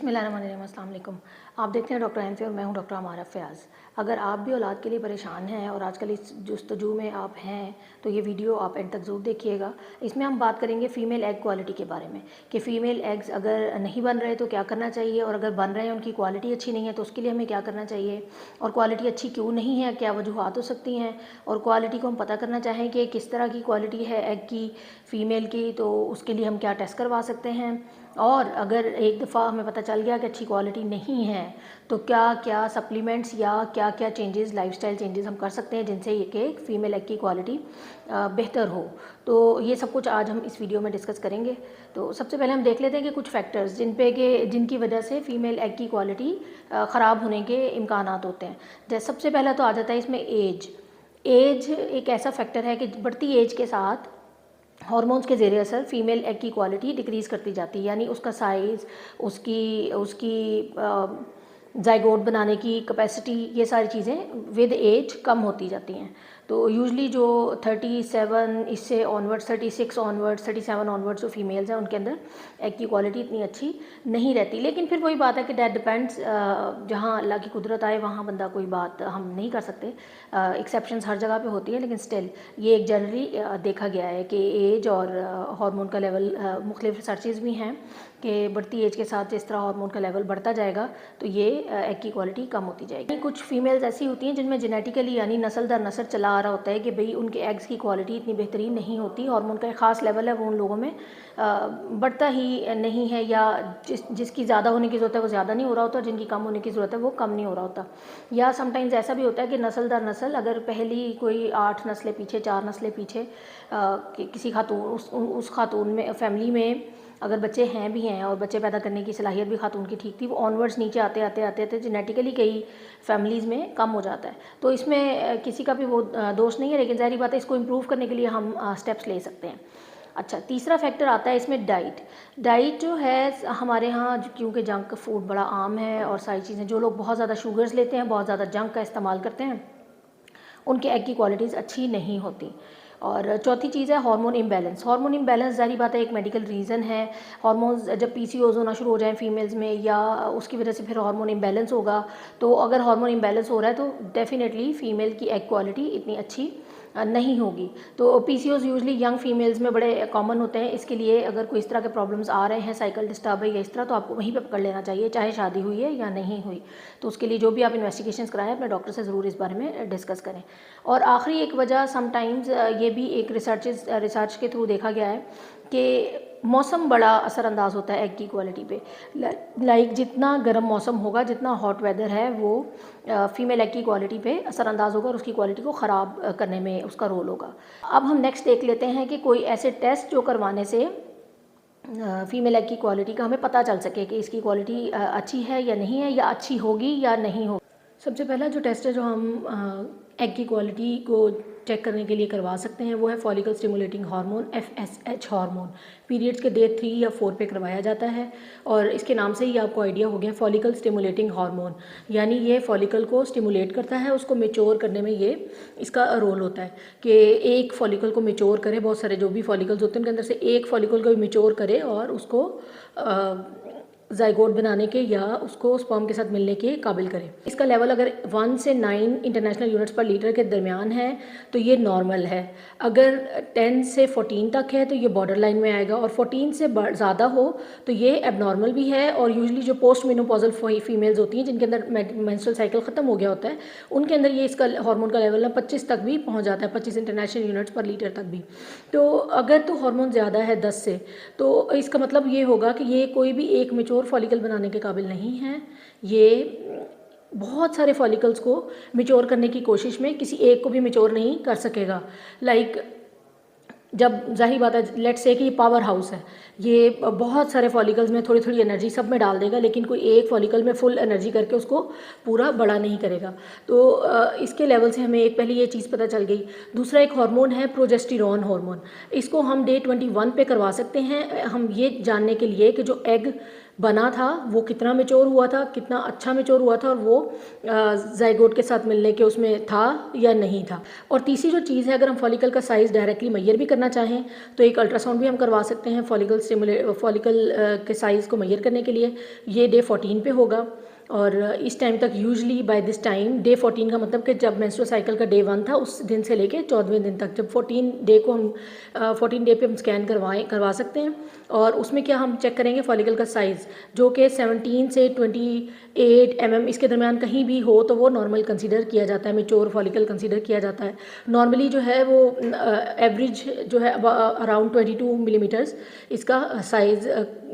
बिस्मिल्लाहिर्रहमानिर्रहीम, अस्सलाम वालेकुम। आप देखते हैं डॉक्टर एनफी और मैं हूं डॉक्टर अमारा फ़याज़। अगर आप भी औलाद के लिए परेशान हैं और आजकल इस जुस्तजू में आप हैं तो ये वीडियो आप एंड तक ज़रूर देखिएगा। इसमें हम बात करेंगे फ़ीमेल एग क्वालिटी के बारे में कि फ़ीमेल एग्स अगर नहीं बन रहे तो क्या करना चाहिए, और अगर बन रहे हैं उनकी क्वालिटी अच्छी नहीं है तो उसके लिए हमें क्या करना चाहिए, और क्वालिटी अच्छी क्यों नहीं है, क्या वजूहात हो सकती हैं, और क्वालिटी को हम पता करना चाहें कि किस तरह की क्वालिटी है एग की फ़ीमेल की, तो उसके लिए हम क्या टेस्ट करवा सकते हैं। और अगर एक दफ़ा हमें पता चल गया कि अच्छी क्वालिटी नहीं है तो क्या क्या सप्लीमेंट्स या क्या क्या चेंजेस, लाइफस्टाइल चेंजेस हम कर सकते हैं जिनसे ये कि फ़ीमेल एग की क्वालिटी बेहतर हो। तो ये सब कुछ आज हम इस वीडियो में डिस्कस करेंगे। तो सबसे पहले हम देख लेते हैं कि कुछ फैक्टर्स जिनकी वजह से फ़ीमेल एग की क्वालिटी ख़राब होने के इम्कानात होते हैं। जैसे सबसे पहला तो आ जाता है इसमें एज एक ऐसा फैक्टर है कि बढ़ती एज के साथ हार्मोन्स के ज़रिए असर फ़ीमेल एग की क्वालिटी डिक्रीज़ करती जाती है, यानी उसका साइज़, उसकी उसकी जाइगोट बनाने की कैपेसिटी, ये सारी चीज़ें विद एज कम होती जाती हैं। तो यूजली जो 37 इससे ऑनवर्ड्स, 36 ऑनवर्ड्स, 37 ऑनवर्ड्स जो फीमेल्स हैं उनके अंदर एग की क्वालिटी इतनी अच्छी नहीं रहती। लेकिन फिर वही बात है कि दैट डिपेंड्स, जहाँ अल्लाह की कुदरत आए वहाँ बंदा कोई बात हम नहीं कर सकते। एक्सेप्शंस हर जगह पे होती है, लेकिन स्टिल ये एक जनरली देखा गया है कि एज और हार्मोन का लेवल, मुख्तलिफ रिसर्चेज भी हैं कि बढ़ती एज के साथ जिस तरह हार्मोन का लेवल बढ़ता जाएगा तो ये एग की क्वालिटी कम होती जाएगी। कुछ फीमेल्स ऐसी होती हैं जिनमें जेनेटिकली यानी नस्ल दर नस्ल चला आ रहा होता है कि भाई उनके एग्स की क्वालिटी इतनी बेहतरीन नहीं होती, हार्मोन का एक ख़ास लेवल है वो उन लोगों में बढ़ता ही नहीं है, या जिसकी ज़्यादा होने की ज़रूरत है वो ज़्यादा नहीं हो रहा होता, और जिनकी कम होने की ज़रूरत है वो कम नहीं हो रहा होता। या समटाइम्स ऐसा भी होता है कि नस्ल दर नस्ल, अगर पहली कोई 8 नस्लें पीछे, 4 नस्लें पीछे किसी खातून उस खातून में फैमिली में अगर बच्चे हैं भी हैं और बच्चे पैदा करने की सलाहियत भी खातून की ठीक थी, वो ऑनवर्ड्स नीचे आते आते आते आते जेनेटिकली कई फैमिलीज़ में कम हो जाता है। तो इसमें किसी का भी वो दोष नहीं है, लेकिन ज़ाहिर बात है इसको इम्प्रूव करने के लिए हम स्टेप्स ले सकते हैं। अच्छा, तीसरा फैक्टर आता है इसमें डाइट जो है हमारे यहाँ, क्योंकि जंक फूड बड़ा आम है और सारी चीज़ें, जो लोग बहुत ज़्यादा शुगर्स लेते हैं, बहुत ज़्यादा जंक का इस्तेमाल करते हैं, उनके एग की क्वालिटीज़ अच्छी नहीं होती। और चौथी चीज़ है हार्मोन इम्बैलेंस। हार्मोन इम्बैलेंस ज़ाहिर बात है एक मेडिकल रीज़न है। हार्मोन्स जब पीसीओज़ होना शुरू हो जाए फीमेल्स में, या उसकी वजह से फिर हार्मोन इम्बैलेंस होगा, तो अगर हार्मोन इम्बैलेंस हो रहा है तो डेफिनेटली फ़ीमेल की एग क्वालिटी इतनी अच्छी नहीं होगी। तो पीसीओज़ यूजली यंग फीमेल्स में बड़े कॉमन होते हैं। इसके लिए अगर कोई इस तरह के प्रॉब्लम्स आ रहे हैं, साइकिल डिस्टर्ब है या इस तरह, तो आपको वहीं पे पकड़ लेना चाहिए, चाहे शादी हुई है या नहीं हुई। तो उसके लिए जो भी आप इन्वेस्टिगेशंस कराएं अपने डॉक्टर से ज़रूर इस बारे में डिस्कस करें। और आखिरी एक वजह समटाइम्स ये भी एक रिसर्च के थ्रू देखा गया है कि मौसम बड़ा असरअंदाज होता है एग की क्वालिटी पे। लाइक जितना गर्म मौसम होगा, जितना हॉट वेदर है, वो फीमेल एग की क्वालिटी पे असरअंदाज होगा और उसकी क्वालिटी को ख़राब करने में उसका रोल होगा। अब हम नेक्स्ट देख लेते हैं कि कोई ऐसे टेस्ट जो करवाने से फ़ीमेल एग की क्वालिटी का हमें पता चल सके कि इसकी क्वालिटी अच्छी है या नहीं है, या अच्छी होगी या नहीं होगी। सबसे पहला जो टेस्ट है जो हम एग की क्वालिटी को चेक करने के लिए करवा सकते हैं वो है follicle stimulating hormone, FSH hormone. Periods के डे 3 या 4 पे करवाया जाता है, और इसके नाम से ही आपको आइडिया हो गया फॉलिकल स्टिमुलेटिंग हार्मोन, यानी ये फॉलिकल को स्टिमुलेट करता है, उसको मेच्योर करने में ये इसका रोल होता है कि एक फॉलिकल को मेच्योर करे, बहुत सारे जो भी फॉलिकल्स होते हैं उनके अंदर से एक फॉलिकल को मेच्योर करे और उसको जाइगोट बनाने के या उसको स्पर्म के साथ मिलने के काबिल करें। इसका लेवल अगर 1 से 9 इंटरनेशनल यूनिट्स पर लीटर के दरमियान है तो ये नॉर्मल है। अगर 10 से 14 तक है तो ये बॉर्डर लाइन में आएगा, और 14 से ज़्यादा हो तो ये एबनॉर्मल भी है। और यूजली जो पोस्ट मेनोपॉजल फीमेल्स होती हैं जिनके अंदर मेंस्ट्रुअल साइकिल ख़त्म हो गया होता है, उनके अंदर ये इसका हार्मोन का लेवल 25 तक भी पहुँच जाता है, 25 इंटरनेशनल यूनिट्स पर लीटर तक भी। तो अगर तो हार्मोन ज़्यादा है 10 से, तो इसका मतलब ये होगा कि ये कोई भी एक मेच्योर फॉलिकल बनाने के काबिल नहीं है। ये बहुत सारे फॉलिकल्स को मेच्योर करने की कोशिश में किसी एक को भी मेच्योर नहीं कर सकेगा। लाइक जब जाहिर बात है, लेट्स से कि ये पावर हाउस है, ये बहुत सारे फॉलिकल्स में थोड़ी थोड़ी एनर्जी सब में डाल देगा, लेकिन कोई एक फॉलिकल में फुल एनर्जी करके उसको पूरा बड़ा नहीं करेगा। तो इसके लेवल से हमें एक पहले ये चीज़ पता चल गई। दूसरा एक हार्मोन है प्रोजेस्टेरॉन हार्मोन। इसको हम डे 21 पे करवा सकते हैं, हम ये जानने के लिए कि जो एग बना था वो कितना मैच्योर हुआ था, कितना अच्छा मैच्योर हुआ था, और वो जाइगोट के साथ मिलने के उसमें था या नहीं था। और तीसरी जो चीज़ है, अगर हम फॉलिकल का साइज़ डायरेक्टली मैयर भी करना चाहें तो एक अल्ट्रासाउंड भी हम करवा सकते हैं फॉलिकल के साइज़ को मैयर करने के लिए। ये डे 14 पे होगा और इस टाइम तक usually by this time, day 14 का मतलब कि जब मेंस्ट्रुअल साइकिल का डे 1 था उस दिन से लेके 14वें दिन तक, जब 14 डे को हम 14 डे पे हम स्कैन करवा सकते हैं। और उसमें क्या हम चेक करेंगे फॉलिकल का साइज़, जो कि 17 से 28 इसके दरमियान कहीं भी हो तो वो नॉर्मल कंसीडर किया जाता है, मेच्योर फॉलिकल कंसीडर किया जाता है। नॉर्मली जो है वो एवरेज जो है अराउंड 22 मिलीमीटर्स इसका साइज़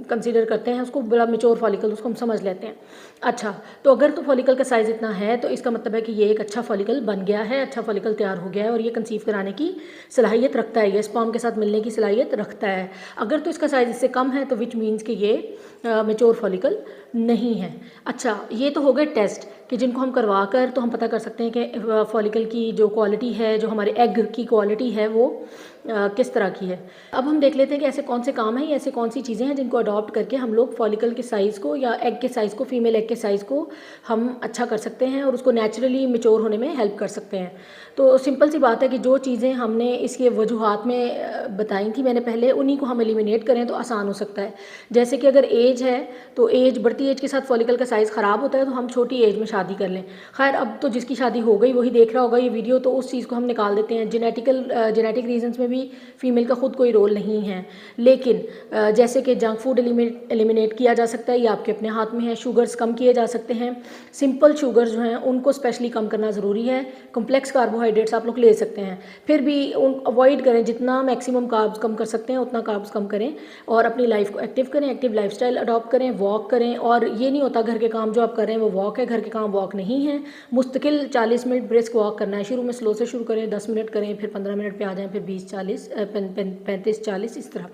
कंसीडर करते हैं, उसको बड़ा मेच्योर फॉलिकल उसको हम समझ लेते हैं। अच्छा, तो अगर तो फॉलिकल का साइज़ इतना है तो इसका मतलब है कि ये एक अच्छा फॉलिकल बन गया है, अच्छा फॉलिकल तैयार हो गया है और ये कंसीव कराने की सलाहियत रखता है, ये स्पर्म के साथ मिलने की सलाहियत रखता है। अगर तो इसका साइज़ इससे कम है तो विच मीन्स कि ये मेच्योर फॉलिकल नहीं है। अच्छा, ये तो हो गए टेस्ट कि जिनको हम करवा कर तो हम पता कर सकते हैं कि फॉलिकल की जो क्वालिटी है, जो हमारे एग की क्वालिटी है वो किस तरह की है। अब हम देख लेते हैं कि ऐसे कौन से काम हैं या ऐसे कौन सी चीज़ें हैं जिनको अडॉप्ट करके हम लोग फॉलिकल के साइज़ को या एग के साइज़ को, फीमेल एग के साइज़ को हम अच्छा कर सकते हैं और उसको नेचुरली मेच्योर होने में हेल्प कर सकते हैं। तो सिंपल सी बात है कि जो चीज़ें हमने इसके वजूहात में बताई थी मैंने पहले, उन्हीं को हम एलिमिनेट करें तो आसान हो सकता है। जैसे कि अगर एज है तो एज, बढ़ती एज के साथ फॉलिकल का साइज़ ख़राब होता है तो हम छोटी एज में शादी कर लें। खैर, अब तो जिसकी शादी हो गई वही देख रहा होगा ये वीडियो, तो उस चीज़ को हम निकाल देते हैं। जेनेटिक रीजंस में भी फीमेल का खुद कोई रोल नहीं है, लेकिन जैसे कि जंक फूड एलिमिनेट किया जा सकता है, ये आपके अपने हाथ में है। शुगर्स कम किए जा सकते हैं, सिंपल शुगर्स जो हैं उनको स्पेशली कम करना ज़रूरी है। कॉम्प्लेक्स कार्बोहाइड्रेट्स आप लोग ले सकते हैं, फिर भी उन अवॉइड करें, जितना मैक्सिमम कार्ब्स कम कर सकते हैं उतना कार्ब्स कम करें और अपनी लाइफ को एक्टिव करें, एक्टिव लाइफस्टाइल अडॉप्ट करें, वॉक करें। और ये नहीं होता घर के काम जो आप कर रहे हैं वो वॉक है, घर के काम वॉक नहीं है। मुस्तकिल 40 मिनट ब्रिस्क वॉक करना है, शुरू में स्लो से शुरू करें, 10 मिनट करें, फिर 15 मिनट पे आ जाएं, फिर 35-40 इस तरह,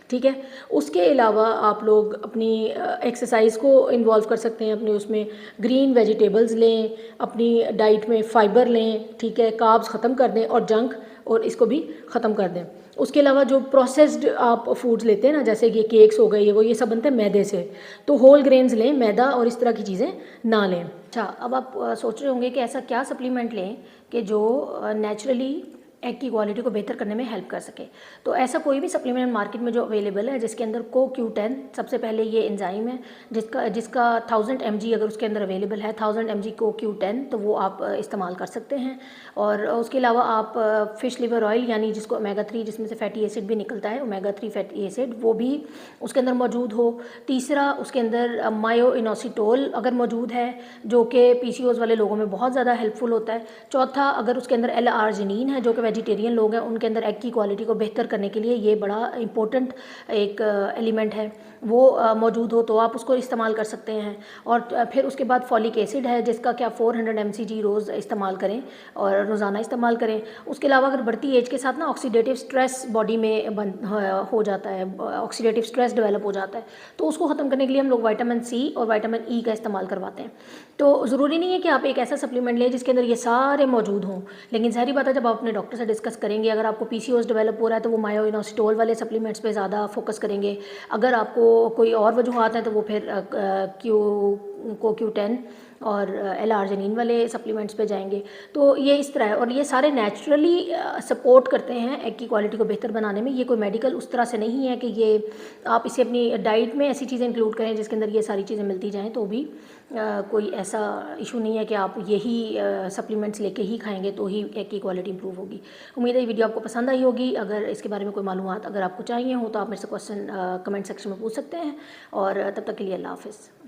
ठीक है। उसके अलावा आप लोग अपनी एक्सरसाइज को इन्वॉल्व कर सकते हैं, अपने उसमें ग्रीन वेजिटेबल्स लें, अपनी डाइट में फ़ाइबर लें, ठीक है, कार्ब्स ख़त्म कर दें और जंक और इसको भी ख़त्म कर दें। उसके अलावा जो प्रोसेस्ड आप फूड्स लेते हैं ना, जैसे ये केक्स हो गए, ये सब बनते हैं मैदे से, तो होल ग्रेन्स लें, मैदा और इस तरह की चीज़ें ना लें। अच्छा, अब आप सोच रहे होंगे कि ऐसा क्या सप्लीमेंट लें कि जो नेचुरली एग की क्वालिटी को बेहतर करने में हेल्प कर सके। तो ऐसा कोई भी सप्लीमेंट मार्केट में जो अवेलेबल है जिसके अंदर CoQ10, सबसे पहले ये एंजाइम है जिसका 1000 mg अगर उसके अंदर अवेलेबल है, 1000 mg CoQ10, तो वो आप इस्तेमाल कर सकते हैं। और उसके अलावा आप फ़िश लिवर ऑयल, यानी जिसको ओमेगा 3, जिसमें से फैटी एसिड भी निकलता है, ओमेगा 3 फैटी एसिड, वो भी उसके अंदर मौजूद हो। तीसरा, उसके अंदर मायोइनोसिटोल अगर मौजूद है, जो कि PCOS वाले लोगों में बहुत ज़्यादा हेल्पफुल होता है। चौथा, अगर उसके अंदर L-आर्जिनिन है, जो कि वेजिटेरियन लोग हैं उनके अंदर एग की क्वालिटी को बेहतर करने के लिए ये बड़ा इंपॉर्टेंट एक एलिमेंट है, वो मौजूद हो तो आप उसको इस्तेमाल कर सकते हैं। और फिर उसके बाद फॉलिक एसिड है, जिसका क्या 400 mcg रोज़ इस्तेमाल करें और रोज़ाना इस्तेमाल करें। उसके अलावा अगर बढ़ती एज के साथ ना ऑक्सीडेटिव स्ट्रेस बॉडी में हो जाता है, ऑक्सीडेटिव स्ट्रेस डेवलप हो जाता है, तो उसको ख़त्म करने के लिए हम लोग विटामिन C और विटामिन E का इस्तेमाल करवाते हैं। तो ज़रूरी नहीं है कि आप एक ऐसा सप्लीमेंट लें जिसके अंदर ये सारे मौजूद हों, लेकिन ज़ाहिर बात है जब आप अपने डॉक्टर से डिस्कस करेंगे, अगर आपको PCOS डेवलप हो रहा है तो वो मायोइनोसिटोल वाले सप्लीमेंट्स पे ज़्यादा फोकस करेंगे। अगर आपको कोई और वजूहात हैं तो वो फिर CoQ10 और L-आर्जिनिन वाले सप्लीमेंट्स पे जाएंगे। तो ये इस तरह है, और ये सारे नेचुरली सपोर्ट करते हैं एग की क्वालिटी को बेहतर बनाने में। ये कोई मेडिकल उस तरह से नहीं है कि ये आप इसे अपनी डाइट में ऐसी चीज़ें इंक्लूड करें जिसके अंदर ये सारी चीज़ें मिलती जाएँ, तो भी कोई ऐसा इशू नहीं है कि आप यही सप्लीमेंट्स लेके ही खाएंगे तो ही एग की क्वालिटी इंप्रूव होगी। उम्मीद है ये वीडियो आपको पसंद आई होगी। अगर इसके बारे में कोई मालूमात अगर आपको चाहिए हो तो आप मेरे से क्वेश्चन कमेंट सेक्शन में पूछ सकते हैं। और तब तक के लिए अल्लाह हाफ़िज़।